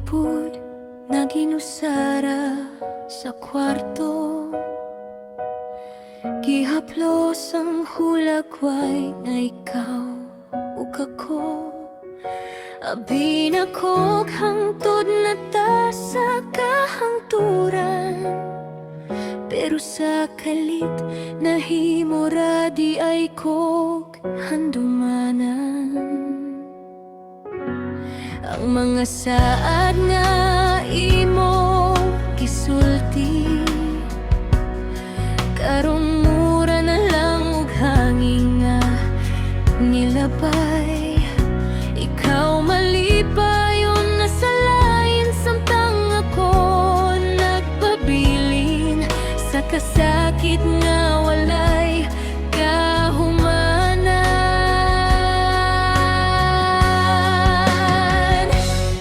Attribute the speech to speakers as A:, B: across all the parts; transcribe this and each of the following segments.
A: pud na ginusara sa kwarto. Gihaplos ang hulagway na ikaw ug ako. Abi na kog hangtod na ta sa kahangturan, pero sa kalit nahimo ra di ay kog handumanan. Ang mga saad nga imo gisulti, karong mura na lang ug hangin nga nilabay. Ikaw malipayon na sa lain, samtang ako nagpabilin sa kasakit nga walay kahumanan.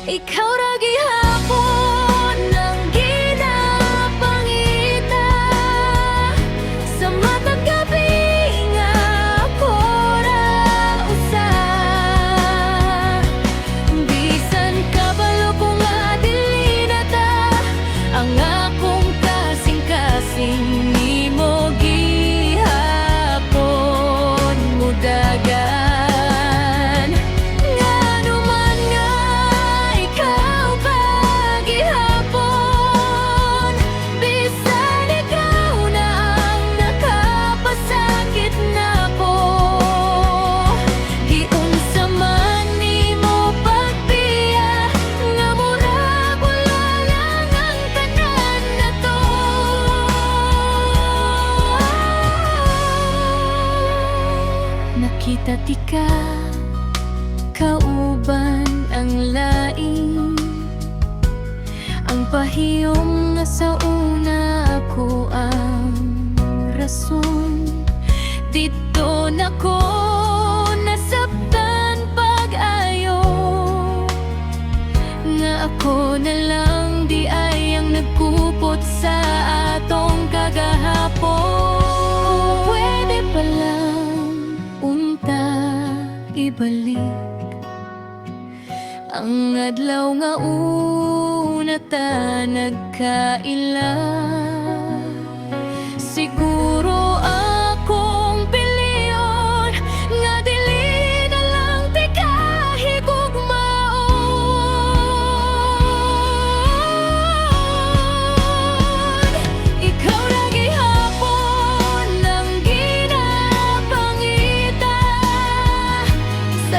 A: Ikaw ra gihapon ang ginapangita sa matag gabi nga ako ra usa. Bisan kabalo ko nga dili na ta ang akong kasing-kasing nimo gihapon mudagan. Ngano man nga ikaw pa gihapon, bisan ikaw na ang nakapasakit nako. Giunsa man nimo pagbiya nga murag wala lang ang tanan nato. Nakita ti ka kauban ang lain, ang pahiyom nga sa una ako ang rason. Dito na ko nasabtan pag-ayo nga ako na lang di ay ang nagkupot sa atong kagahapon. Pwede palang unta ibalik ang adlaw nga una ta nagkaila. Siguro akong piliyon nga dili na lang ti kahigugmaon. Ikaw ra gihapon ang ginapangita sa